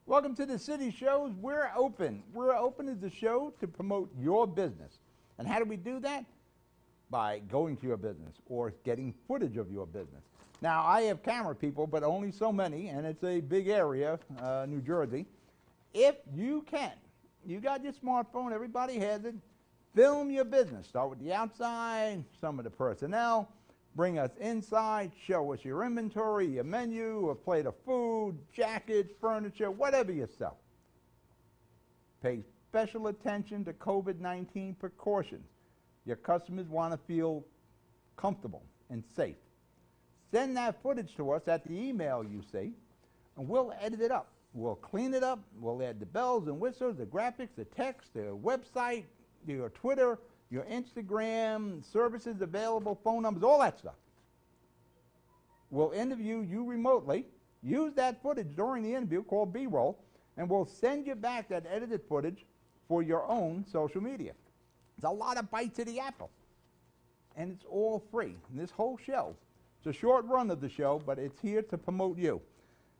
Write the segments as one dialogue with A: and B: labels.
A: Welcome to the City Shows. We're open. We're open is the show to promote your business. And how do we do that? By going to your business or getting footage of your business. Now, I have camera people, but only so many, and it's a big area, New Jersey. If you can, you got your smartphone, everybody has it, film your business. Start with the outside, some of the personnel, bring us inside, show us your inventory, your menu, a plate of food, jackets, furniture, whatever you sell. Pay special attention to COVID-19 precautions. Your customers want to feel comfortable and safe. Send that footage to us at the email you see, and we'll edit it up. We'll clean it up. We'll add the bells and whistles, the graphics, the text, the website, your Twitter, your Instagram, services available, phone numbers, all that stuff. We'll interview you remotely. Use that footage during the interview called B-roll, and we'll send you back that edited footage for your own social media. It's a lot of bites of the apple, and it's all free. And this whole show, it's a short run of the show, but it's here to promote you.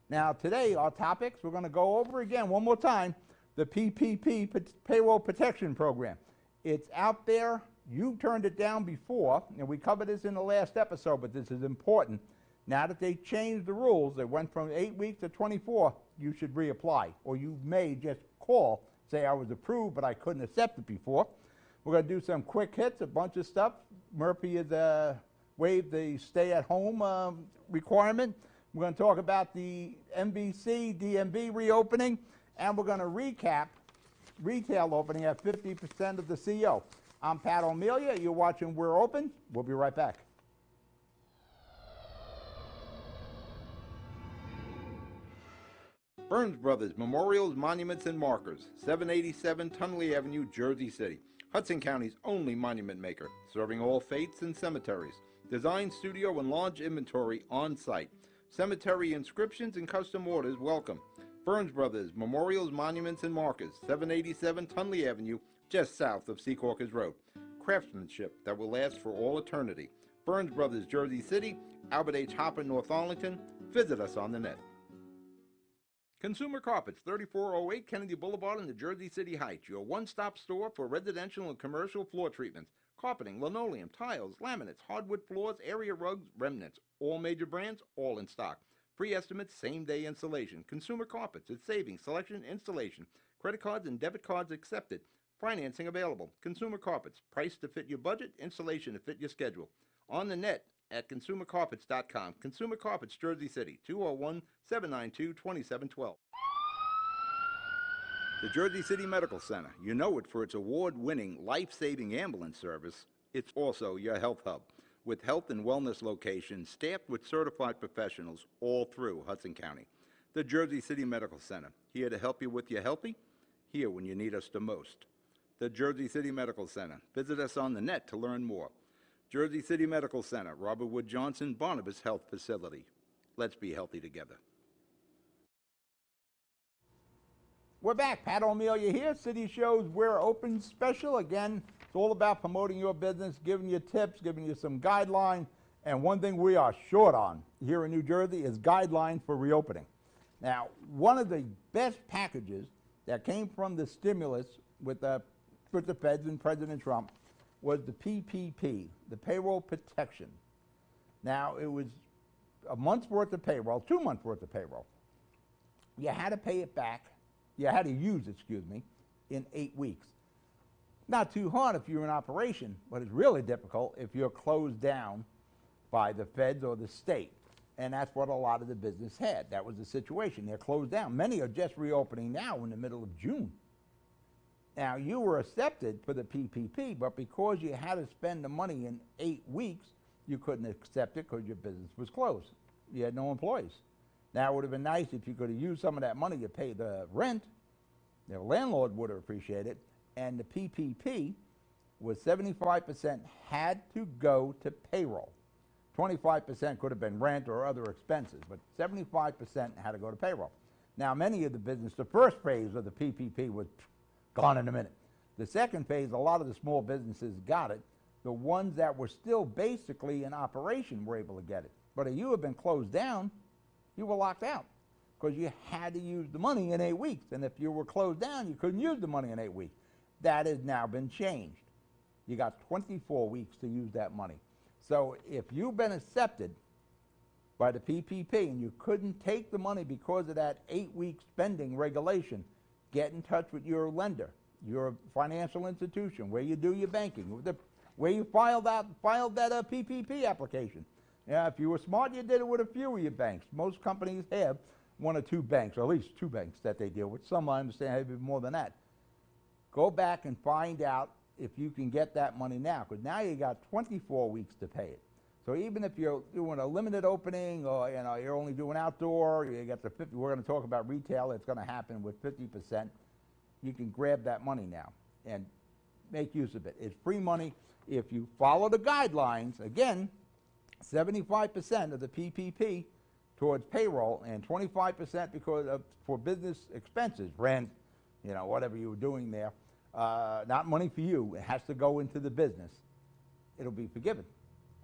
A: Now today, our topics, we're going to go over again one more time, the PPP, Payroll Protection Program. It's out there. You turned it down before, and we covered this in the last episode, but this is important. Now that they changed the rules, they went from 8 weeks to 24, you should reapply. Or you may just call, say I was approved, but I couldn't accept it before. We're going to do some quick hits, a bunch of stuff. Murphy has waived the stay-at-home requirement. We're going to talk about the MBC, DMV reopening, and we're going to recap retail opening at 50% of the CO. I'm Pat O'Melia. You're watching We're Open. We'll be right back. Burns Brothers Memorials, Monuments, and Markers, 787 Tunley Avenue, Jersey City. Hudson County's only monument maker, serving all faiths and cemeteries. Design, studio, and large inventory on site. Cemetery inscriptions and custom orders welcome. Burns Brothers Memorials, Monuments, and Markers, 787 Tunley Avenue, just south of Secaucus Road. Craftsmanship that will last for all eternity. Burns Brothers, Jersey City, Albert H. Hopper, North Arlington. Visit us on the net. Consumer Carpets, 3408 Kennedy Boulevard in the Jersey City Heights, your one-stop store for residential and commercial floor treatments, carpeting, linoleum, tiles, laminates, hardwood floors, area rugs, remnants, all major brands, all in stock. Free estimates, same-day installation. Consumer Carpets, it's savings, selection, installation. Credit cards and debit cards accepted. Financing available. Consumer Carpets, price to fit your budget, installation to fit your schedule. On the net at consumercarpets.com. Consumer Carpets, Jersey City, 201-792-2712. The Jersey City Medical Center. You know it for its award-winning, life-saving ambulance service. It's also your health hub, with health and wellness locations staffed with certified professionals all through Hudson County. The Jersey City Medical Center, here to help you with your healthy, here when you need us the most. The Jersey City Medical Center. Visit us on the net to learn more. Jersey City Medical Center, Robert Wood Johnson, Barnabas Health Facility. Let's be healthy together. We're back. Pat O'Melia here. City Shows We're Open special. Again, it's all about promoting your business, giving you tips, giving you some guidelines. And one thing we are short on here in New Jersey is guidelines for reopening. Now, one of the best packages that came from the stimulus with the feds and President Trump was the PPP, the Payroll Protection. Now, it was a month's worth of payroll, 2 months worth of payroll. You had to pay it back. You had to use, in 8 weeks. Not too hard if you're in operation, but it's really difficult if you're closed down by the feds or the state. And that's what a lot of the business had. That was the situation. They're closed down. Many are just reopening now in the middle of June. Now, you were accepted for the PPP, but because you had to spend the money in 8 weeks, you couldn't accept it because your business was closed. You had no employees. Now, it would have been nice if you could have used some of that money to pay the rent. The landlord would have appreciated it. And the PPP was 75% had to go to payroll. 25% could have been rent or other expenses, but 75% had to go to payroll. Now, many of the business, the first phase of the PPP was gone in a minute. The second phase, a lot of the small businesses got it. The ones that were still basically in operation were able to get it. But if you had been closed down, you were locked out because you had to use the money in 8 weeks. And if you were closed down, you couldn't use the money in 8 weeks. That has now been changed. You got 24 weeks to use that money. So if you've been accepted by the PPP and you couldn't take the money because of that 8-week spending regulation, get in touch with your lender, your financial institution, where you do your banking, where you filed that PPP application. Yeah, if you were smart, you did it with a few of your banks. Most companies have 1 or 2 banks, or at least 2 banks that they deal with. Some, I understand, have even more than that. Go back and find out if you can get that money now, because now you got 24 weeks to pay it. So even if you're doing a limited opening, or you're only doing outdoor, you get the 50. We're going to talk about retail. It's going to happen with 50%. You can grab that money now and make use of it. It's free money if you follow the guidelines. Again, 75% of the PPP towards payroll and 25% for business expenses, rent, whatever you were doing there. Not money for you. It has to go into the business. It'll be forgiven.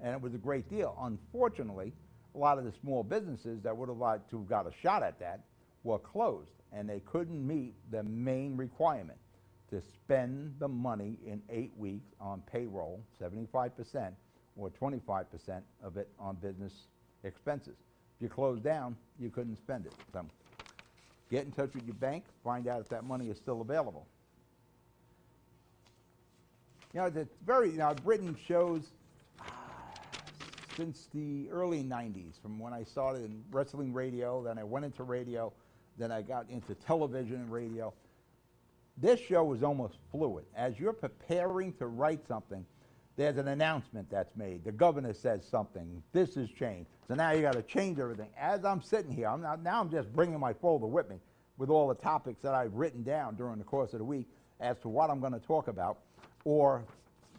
A: And it was a great deal. Unfortunately, a lot of the small businesses that would have liked to have got a shot at that were closed, and they couldn't meet the main requirement to spend the money in 8 weeks on payroll, 75%, or 25% of it on business expenses. If you closed down, you couldn't spend it. So get in touch with your bank, find out if that money is still available. It's very, I've written shows since the early 90s, from when I started in wrestling radio, then I went into radio, then I got into television and radio. This show is almost fluid. As you're preparing to write something, there's an announcement that's made. The governor says something. This has changed. So now you got to change everything. As I'm sitting here, I'm just bringing my folder with me with all the topics that I've written down during the course of the week as to what I'm going to talk about, or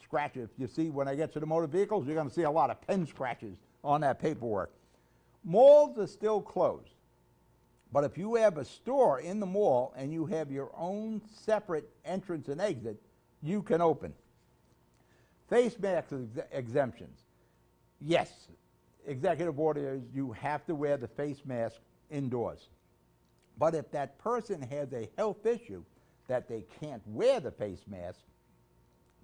A: scratch it. If you see, when I get to the motor vehicles, you're going to see a lot of pen scratches on that paperwork. Malls are still closed. But if you have a store in the mall and you have your own separate entrance and exit, you can open. Face mask exemptions. Yes, executive order is you have to wear the face mask indoors. But if that person has a health issue that they can't wear the face mask,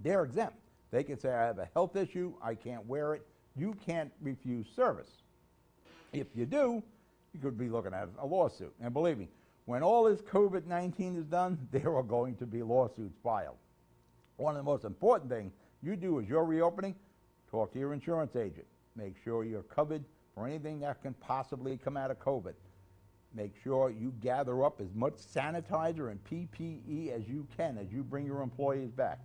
A: they're exempt. They can say, I have a health issue, I can't wear it. You can't refuse service. If you do, you could be looking at a lawsuit. And believe me, when all this COVID-19 is done, there are going to be lawsuits filed. One of the most important things you do as you're reopening, talk to your insurance agent. Make sure you're covered for anything that can possibly come out of COVID. Make sure you gather up as much sanitizer and PPE as you can as you bring your employees back.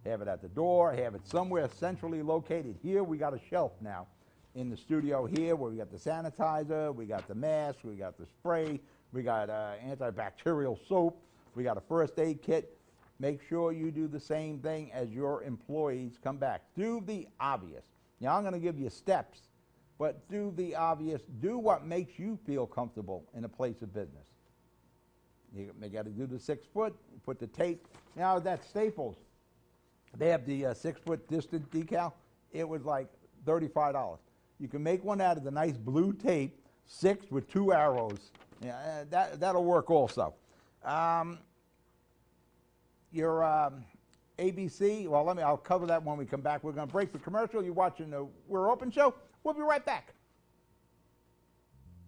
A: Have it at the door, have it somewhere centrally located. Here we got a shelf now in the studio here where we got the sanitizer, we got the mask, we got the spray, we got antibacterial soap, we got a first aid kit. Make sure you do the same thing as your employees come back. Do the obvious. Now I'm going to give you steps, but do the obvious. Do what makes you feel comfortable in a place of business. You got to do the 6 foot, put the tape. Now that's Staples. They have the 6 foot distance decal. It was like $35. You can make one out of the nice blue tape, 6 with 2 arrows. Yeah, that'll work also. Your ABC, well, I'll cover that when we come back. We're going to break for commercial. You're watching the We're Open show. We'll be right back.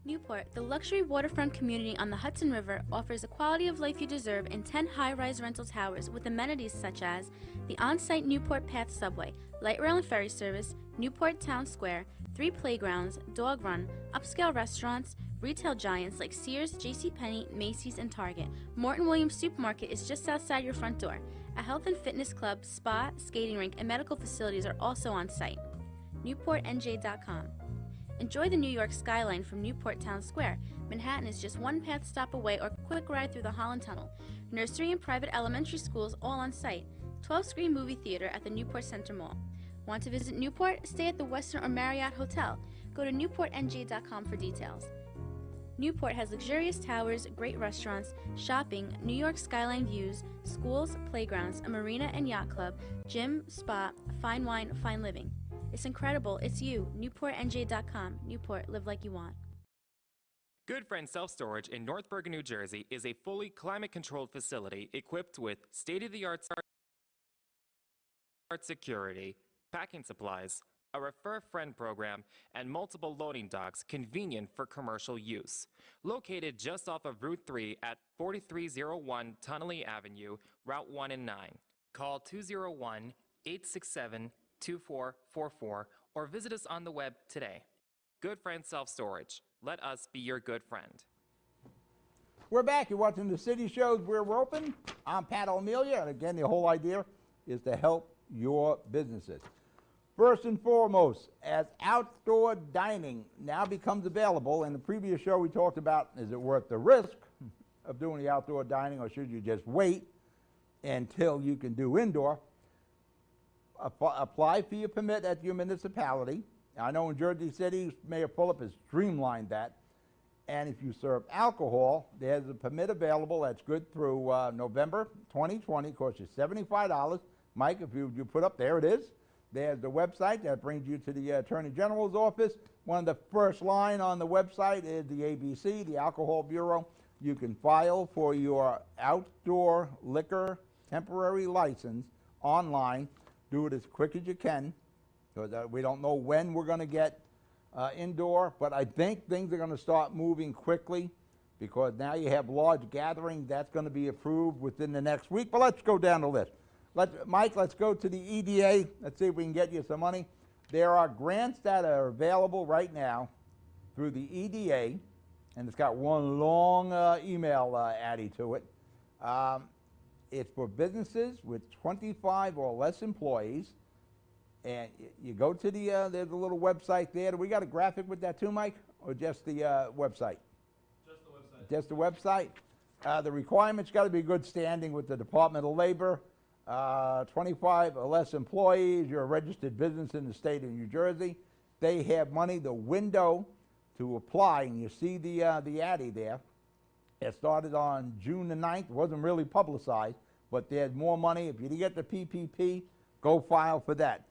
B: Newport, the luxury waterfront community on the Hudson River, offers a quality of life you deserve in 10 high-rise rental towers with amenities such as the on-site Newport Path subway, light rail and ferry service, Newport Town Square, 3 playgrounds, dog run, upscale restaurants, retail giants like Sears, JCPenney, Macy's, and Target. Morton Williams Supermarket is just outside your front door. A health and fitness club, spa, skating rink, and medical facilities are also on site. NewportNJ.com. Enjoy the New York skyline from Newport Town Square. Manhattan is just 1 path stop away or quick ride through the Holland Tunnel. Nursery and private elementary schools all on site. 12-screen movie theater at the Newport Center Mall. Want to visit Newport? Stay at the Westin or Marriott Hotel. Go to newportng.com for details. Newport has luxurious towers, great restaurants, shopping, New York skyline views, schools, playgrounds, a marina and yacht club, gym, spa, fine wine, fine living. It's incredible. It's you. newportnj.com. Newport, live like you want.
C: Good Friend Self Storage in North Bergen, New Jersey is a fully climate-controlled facility equipped with state-of-the-art security, packing supplies, a Refer a Friend program, and multiple loading docks convenient for commercial use. Located just off of Route 3 at 4301 Tunnelly Avenue, Route 1 and 9. Call 201-867-2444 or visit us on the web today. Good Friend Self Storage. Let us be your good friend.
A: We're back. You're watching the City Shows. We're open. I'm Pat O'Melia, and again, the whole idea is to help your businesses. First and foremost, as outdoor dining now becomes available, in the previous show we talked about, is it worth the risk of doing the outdoor dining, or should you just wait until you can do indoor? Apply for your permit at your municipality. I know in Jersey City, Mayor Fulop has streamlined that. And if you serve alcohol, there's a permit available that's good through November 2020. Costs you $75. Mike, if you put up, there it is. There's the website that brings you to the Attorney General's office. One of the first line on the website is the ABC, the Alcohol Bureau. You can file for your outdoor liquor temporary license online. Do it as quick as you can, because we don't know when we're going to get indoor, but I think things are going to start moving quickly, because now you have large gatherings. That's going to be approved within the next week. But let's go down the list. Mike, let's go to the EDA. Let's see if we can get you some money. There are grants that are available right now through the EDA, and it's got one long email added to it. It's for businesses with 25 or less employees. And you go to the, there's a little website there. Do we got a graphic with that too, Mike? Or just the website?
D: Just the website.
A: Just the website. The requirements got to be good standing with the Department of Labor. 25 or less employees, you're a registered business in the state of New Jersey. They have money. The window to apply, and you see the addy there. It started on June the 9th. It wasn't really publicized, but there's more money. If you didn't get the PPP, go file for that.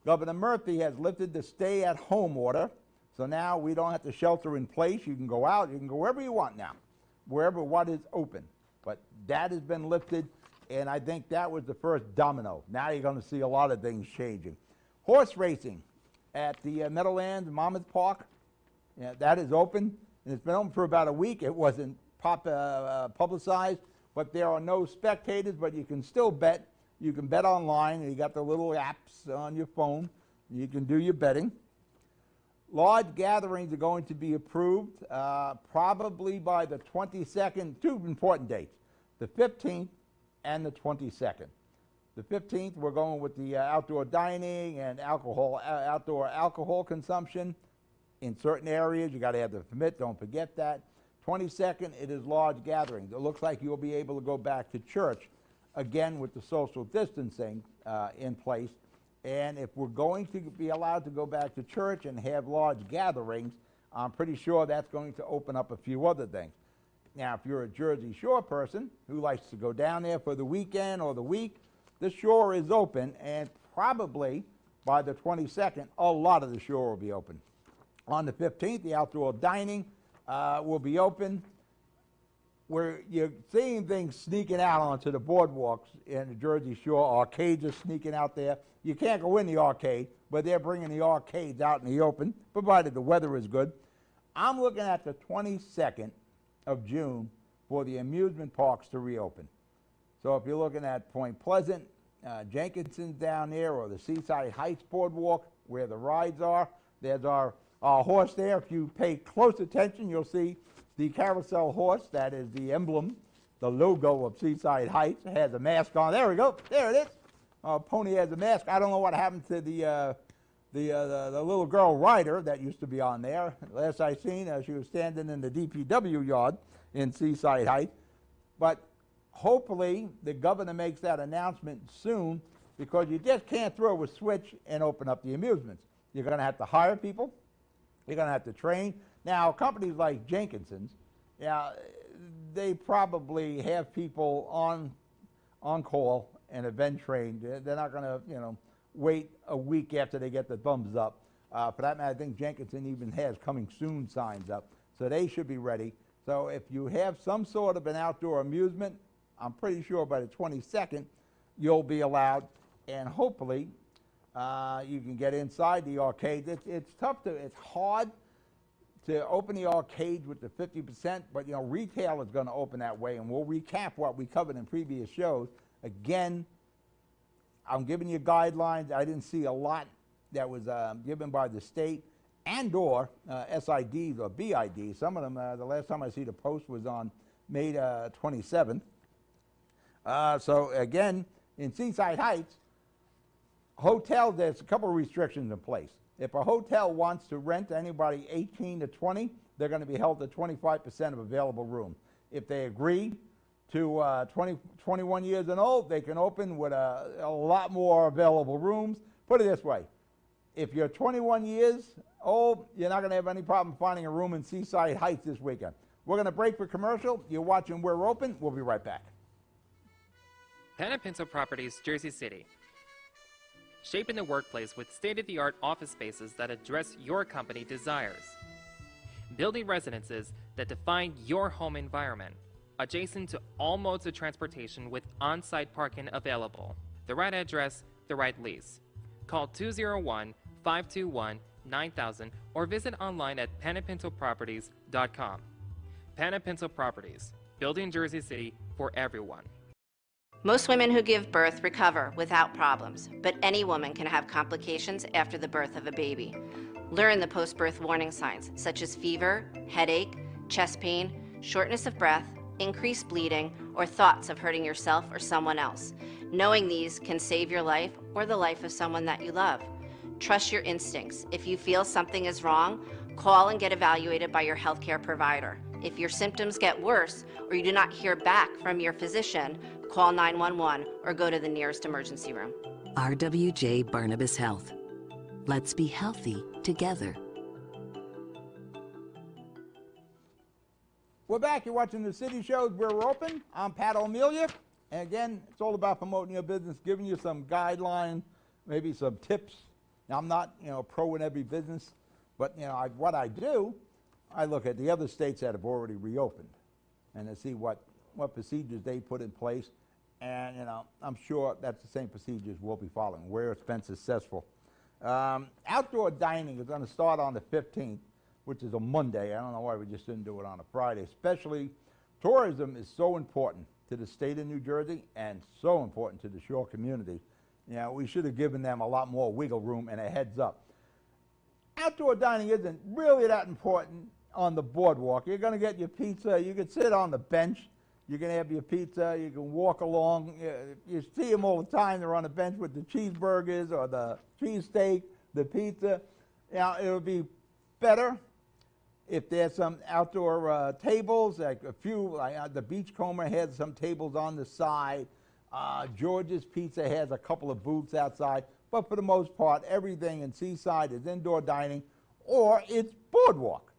A: Governor Murphy has lifted the stay-at-home order, so now we don't have to shelter in place. You can go out. You can go wherever you want now, wherever what is open. But that has been lifted, and I think that was the first domino. Now you're going to see a lot of things changing. Horse racing at the Meadowlands Monmouth Park, that is open, and it's been open for about a week. It wasn't publicized, but there are no spectators, but you can still bet. You can bet online, and you got the little apps on your phone. You can do your betting. Large gatherings are going to be approved probably by the 22nd, two important dates, the 15th and the 22nd. The 15th, we're going with the outdoor dining and outdoor alcohol consumption in certain areas. You got to have the permit, don't forget that. 22nd, it is large gatherings. It looks like you'll be able to go back to church, again with the social distancing in place. And if we're going to be allowed to go back to church and have large gatherings, I'm pretty sure that's going to open up a few other things. Now, if you're a Jersey Shore person who likes to go down there for the weekend or the week, the shore is open, and probably by the 22nd, a lot of the shore will be open. On the 15th, the outdoor dining will be open. Where you're seeing things sneaking out onto the boardwalks in the Jersey Shore. Arcades are sneaking out there. You can't go in the arcade, but they're bringing the arcades out in the open, provided the weather is good. I'm looking at the 22nd of June for the amusement parks to reopen. So if you're looking at Point Pleasant, Jenkinson's down there, or the Seaside Heights Boardwalk where the rides are, there's our horse there. If you pay close attention, you'll see the carousel horse. That is the emblem, the logo of Seaside Heights. It has a mask on. There we go. There it is. Pony has a mask. I don't know what happened to the little girl rider that used to be on there. Last I seen, she was standing in the DPW yard in Seaside Heights. But Hopefully, the governor makes that announcement soon, because you just can't throw a switch and open up the amusements. You're going to have to hire people. You're going to have to train. Now, companies like Jenkinson's, yeah, they probably have people on call and event trained. They're not going to, wait a week after they get the thumbs up. For that matter, I think Jenkinson even has coming soon signs up, so they should be ready. So if you have some sort of an outdoor amusement, I'm pretty sure by the 22nd you'll be allowed, and hopefully you can get inside the arcade. It's hard to open the arcades with the 50%, but retail is going to open that way, and we'll recap what we covered in previous shows. Again, I'm giving you guidelines. I didn't see a lot that was given by the state and or SIDs or BIDs. Some of them, the last time I see the post was on May 27th. So again, in Seaside Heights, hotels, there's a couple of restrictions in place. If a hotel wants to rent anybody 18 to 20, they're going to be held to 25% of available room. If they agree to 21 years and old, they can open with a lot more available rooms. Put it this way, if you're 21 years old, you're not going to have any problem finding a room in Seaside Heights this weekend. We're going to break for commercial. You're watching We're Open. We'll be right back.
C: Panepinto Properties, Jersey City. Shaping the workplace with state-of-the-art office spaces that address your company desires. Building residences that define your home environment, adjacent to all modes of transportation with on-site parking available. The right address, the right lease. Call 201-521-9000 or visit online at panepintoproperties.com. Panepinto Properties, building Jersey City for everyone.
D: Most women who give birth recover without problems, but any woman can have complications after the birth of a baby. Learn the post-birth warning signs, such as fever, headache, chest pain, shortness of breath, increased bleeding, or thoughts of hurting yourself or someone else. Knowing these can save your life or the life of someone that you love. Trust your instincts. If you feel something is wrong, call and get evaluated by your healthcare provider. If your symptoms get worse or you do not hear back from your physician, call 911 or go to the nearest emergency room.
E: RWJ Barnabas Health. Let's be healthy together.
A: We're back. You're watching the City Shows. We're Open. I'm Pat O'Melia. And again, it's all about promoting your business, giving you some guidelines, maybe some tips. Now, I'm not, pro in every business, but, what I do, I look at the other states that have already reopened and to see what procedures they put in place. And, I'm sure that's the same procedures we'll be following, where it's been successful. Outdoor dining is going to start on the 15th, which is a Monday. I don't know why we just didn't do it on a Friday. Especially, tourism is so important to the state of New Jersey and so important to the shore community. We should have given them a lot more wiggle room and a heads up. Outdoor dining isn't really that important on the boardwalk. You're going to get your pizza. You can sit on the bench. You can have your pizza. You can walk along. You see them all the time. They're on the bench with the cheeseburgers or the cheesesteak, the pizza. It would be better if there's some outdoor tables, like a few. The Beachcomber has some tables on the side. George's Pizza has a couple of booths outside. But for the most part, everything in Seaside is indoor dining or it's boardwalk.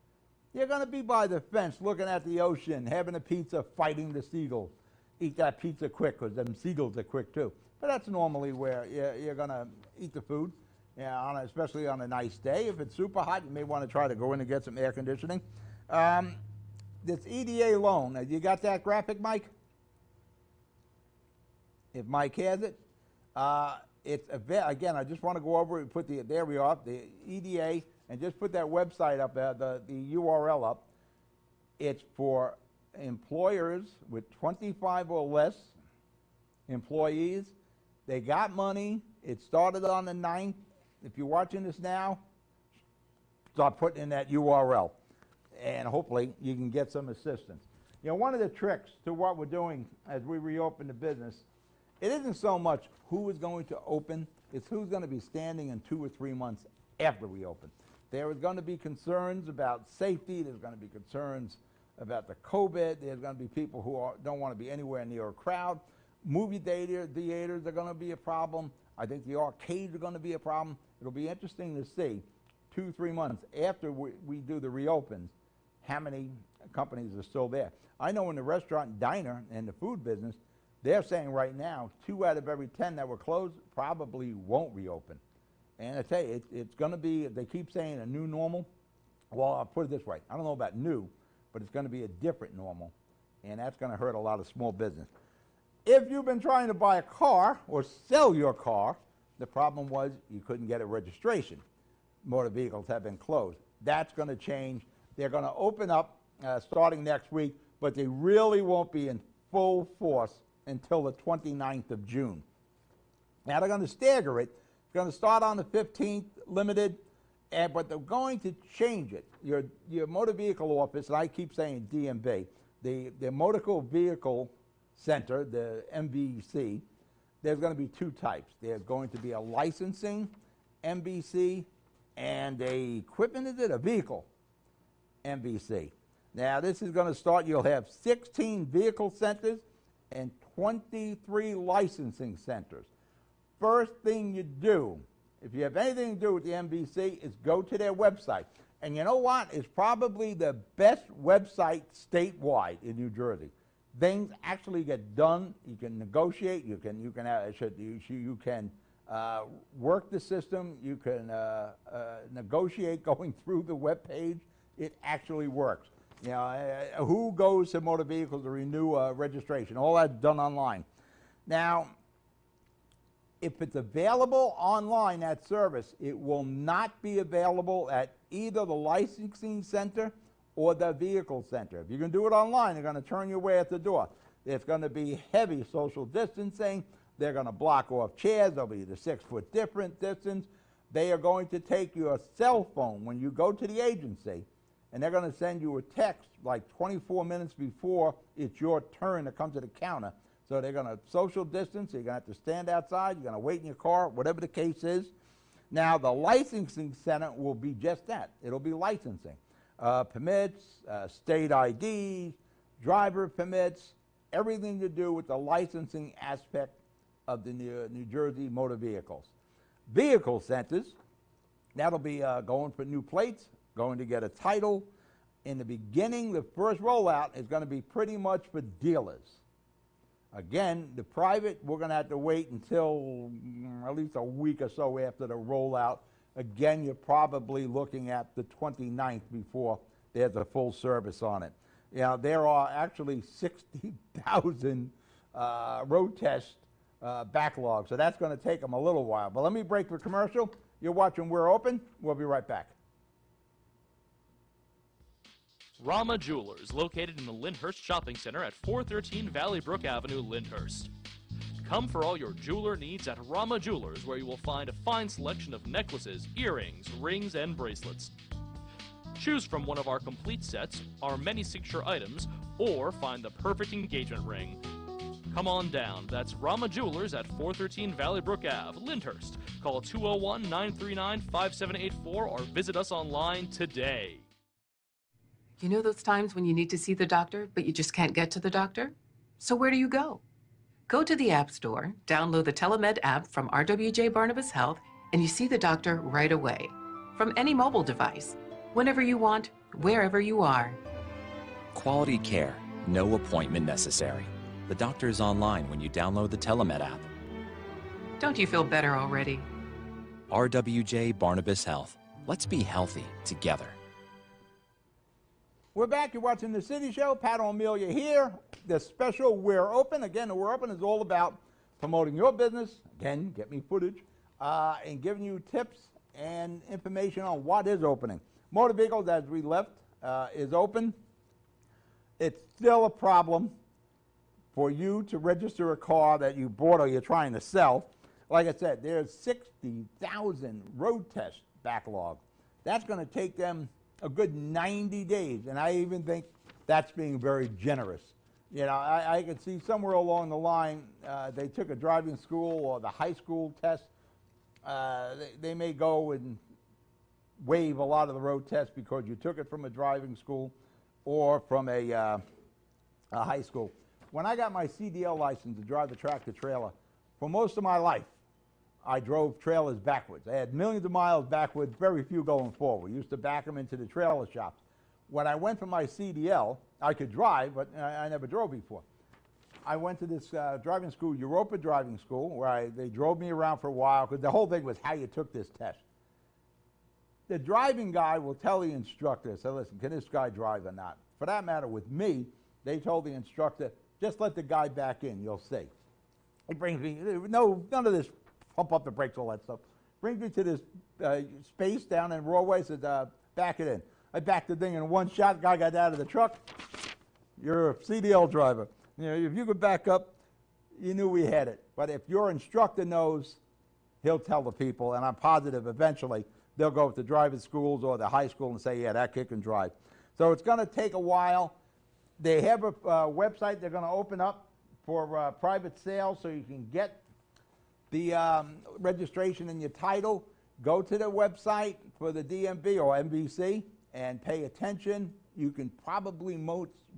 A: You're going to be by the fence looking at the ocean, having a pizza, fighting the seagulls. Eat that pizza quick because them seagulls are quick too. But that's normally where you're going to eat the food, especially on a nice day. If it's super hot, you may want to try to go in and get some air conditioning. This EDA loan, you got that graphic, Mike? If Mike has it. It's again, I just want to go over it, there we are, the EDA, and just put that website up there, the URL up. It's for employers with 25 or less employees. They got money. It started on the 9th. If you're watching this now, start putting in that URL, and hopefully you can get some assistance. One of the tricks to what we're doing as we reopen the business, it isn't so much who is going to open, it's who's going to be standing in 2 or 3 months after we open. There is going to be concerns about safety, there's going to be concerns about the COVID. There's going to be people who don't want to be anywhere near a crowd. Movie theaters are going to be a problem. I think the arcades are going to be a problem. It'll be interesting to see 2-3 months after we do the reopens, how many companies are still there. I know in the restaurant and diner and the food business, they're saying right now 2 out of every 10 that were closed probably won't reopen. And I tell you, it's going to be, they keep saying a new normal. Well, I'll put it this way. I don't know about new, but it's going to be a different normal. And that's going to hurt a lot of small business. If you've been trying to buy a car or sell your car, the problem was you couldn't get a registration. Motor vehicles have been closed. That's going to change. They're going to open up starting next week, but they really won't be in full force until the 29th of June. Now they're going to stagger it. It's going to start on the 15th, limited, but they're going to change it. Your motor vehicle office, and I keep saying DMV, the Motor Vehicle Center, the MVC, there's going to be 2 types. There's going to be a licensing MVC and a equipment, is it? A vehicle MVC. Now this is going to start, you'll have 16 vehicle centers and 23 licensing centers. First thing you do, if you have anything to do with the MVC, is go to their website. And you know what? It's probably the best website statewide in New Jersey. Things actually get done. You can negotiate. You can work the system. You can negotiate going through the web page. It actually works. You know, who goes to motor vehicles to renew registration? All that's done online. Now, if it's available online, that service, it will not be available at either the licensing center or the vehicle center. If you can do it online, they're going to turn you away at the door. There's going to be heavy social distancing. They're going to block off chairs. There'll be the 6-foot distance. They are going to take your cell phone when you go to the agency, and they're going to send you a text like 24 minutes before it's your turn to come to the counter. So they're going to social distance. You're going to have to stand outside. You're going to wait in your car, whatever the case is. Now, the licensing center will be just that. It'll be licensing. Permits, state IDs, driver permits, everything to do with the licensing aspect of the New Jersey motor vehicles. Vehicle centers, that'll be going for new plates, going to get a title. In the beginning, the first rollout is going to be pretty much for dealers. Again, the private, we're going to have to wait until at least a week or so after the rollout. Again, you're probably looking at the 29th before there's a full service on it. You know, there are actually 60,000 road test backlogs, so that's going to take them a little while. But let me break for commercial. You're watching We're Open. We'll be right back.
F: Rama Jewelers, located in the Lyndhurst Shopping Center at 413 Valley Brook Avenue, Lyndhurst. Come for all your jeweler needs at Rama Jewelers, where you will find a fine selection of necklaces, earrings, rings, and bracelets. Choose from one of our complete sets, our many signature items, or find the perfect engagement ring. Come on down. That's Rama Jewelers at 413 Valley Brook Ave, Lyndhurst. Call 201-939-5784 or visit us online today.
G: You know those times when you need to see the doctor, but you just can't get to the doctor? So where do you go? Go to the App Store, download the Telemed app from RWJ Barnabas Health, and you see the doctor right away. From any mobile device, whenever you want, wherever you are.
H: Quality care, no appointment necessary. The doctor is online when you download the Telemed app.
G: Don't you feel better already?
H: RWJ Barnabas Health. Let's be healthy together.
A: We're back. You're watching The City Show. Pat O'Melia here. The special We're Open. Again, the We're Open is all about promoting your business. Again, get me footage. And giving you tips and information on what is opening. Motor vehicles, as we left, is open. It's still a problem for you to register a car that you bought or you're trying to sell. Like I said, there's 60,000 road test backlog. That's going to take them a good 90 days, and I even think that's being very generous. You know, I can see somewhere along the line they took a driving school or the high school test. They may go and waive a lot of the road tests because you took it from a driving school. or from a high school. When I got my CDL license to drive the tractor trailer, for most of my life, I drove trailers backwards. I had millions of miles backwards, very few going forward. We used to back them into the trailer shops. When I went for my CDL, I could drive, but I never drove before. I went to this driving school, Europa Driving School, where they drove me around for a while, because the whole thing was how you took this test. The driving guy will tell the instructor, say, listen, can this guy drive or not? For that matter, with me, they told the instructor, just let the guy back in, you'll see. He brings me, none of this pump up the brakes, all that stuff. Brings me to this space down in Rawway, says, back it in. I backed the thing in one shot, the guy got out of the truck. You're a CDL driver. You know, if you could back up, you knew we had it. But if your instructor knows, he'll tell the people, and I'm positive eventually they'll go to driving schools or the high school and say, yeah, that kid can drive. So it's going to take a while. They have a website they're going to open up for private sale, so you can get the registration and your title. Go to the website for the DMV or MVC and pay attention. You can probably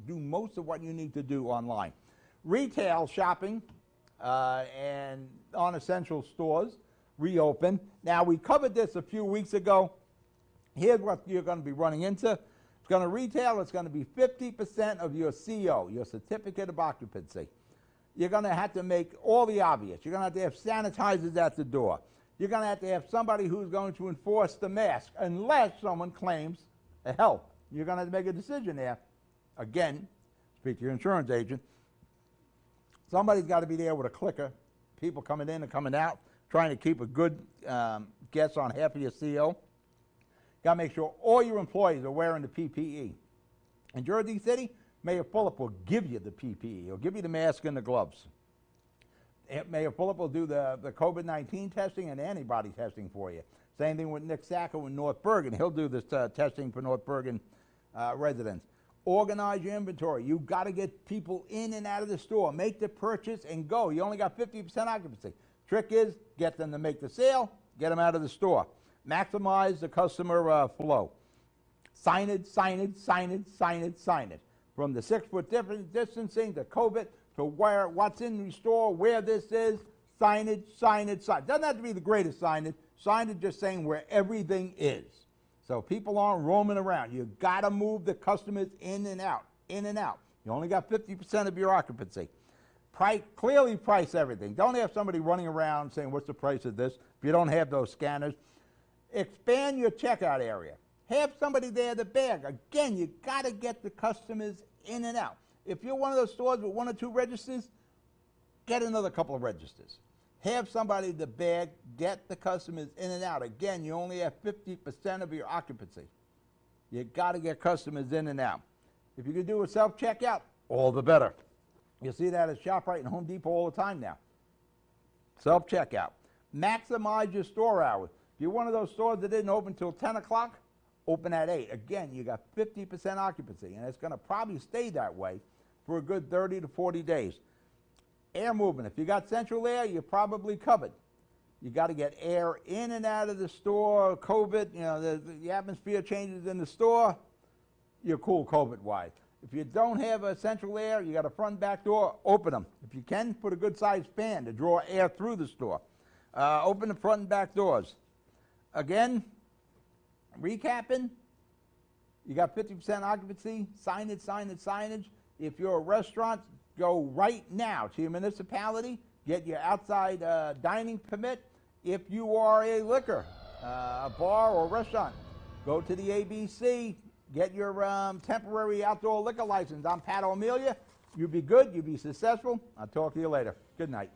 A: do most of what you need to do online. Retail shopping and non-essential stores reopen. Now, we covered this a few weeks ago. Here's what you're going to be running into. It's going to retail. It's going to be 50% of your CO, your certificate of occupancy. You're going to have to make all the obvious. You're going to have sanitizers at the door. You're going to have somebody who's going to enforce the mask, unless someone claims a health. You're going to have to make a decision there. Again, speak to your insurance agent. Somebody's got to be there with a clicker. People coming in and coming out, trying to keep a good guess on half of your CO. Got to make sure all your employees are wearing the PPE. In Jersey City, Mayor Fulop will give you the PPE. He'll give you the mask and the gloves. Mayor Fulop will do the COVID-19 testing and antibody testing for you. Same thing with Nick Sacco in North Bergen. He'll do this testing for North Bergen residents. Organize your inventory. You've got to get people in and out of the store. Make the purchase and go. You only got 50% occupancy. Trick is, get them to make the sale, get them out of the store. Maximize the customer flow. Signage, signage, signage, signage, signage. From the 6-foot distancing to COVID to what's in the store, where this is, signage, signage, signage. Doesn't have to be the greatest signage. Signage just saying where everything is. So people aren't roaming around. You've got to move the customers in and out, in and out. You only got 50% of your occupancy. Clearly price everything. Don't have somebody running around saying, what's the price of this, if you don't have those scanners. Expand your checkout area. Have somebody there to bag. Again, you got to get the customers in and out. If you're one of those stores with 1 or 2 registers, get another couple of registers. Have somebody to bag, get the customers in and out. Again, you only have 50% of your occupancy. You got to get customers in and out. If you can do a self-checkout, all the better. You see that at ShopRite and Home Depot all the time now. Self-checkout. Maximize your store hours. If you're one of those stores that didn't open until 10 o'clock, open at 8. Again, you got 50% occupancy, and it's going to probably stay that way for a good 30 to 40 days. Air movement. If you got central air, you're probably covered. You got to get air in and out of the store. COVID, you know, the atmosphere changes in the store, you're cool COVID-wise. If you don't have a central air, you got a front and back door, open them. If you can, put a good-sized fan to draw air through the store. Open the front and back doors. Again, recapping, you got 50% occupancy, signage, signage, signage. If you're a restaurant, go right now to your municipality, get your outside dining permit. If you are a liquor, a bar or restaurant, go to the ABC, get your temporary outdoor liquor license. I'm Pat O'Melia. You be good, you be successful. I'll talk to you later. Good night.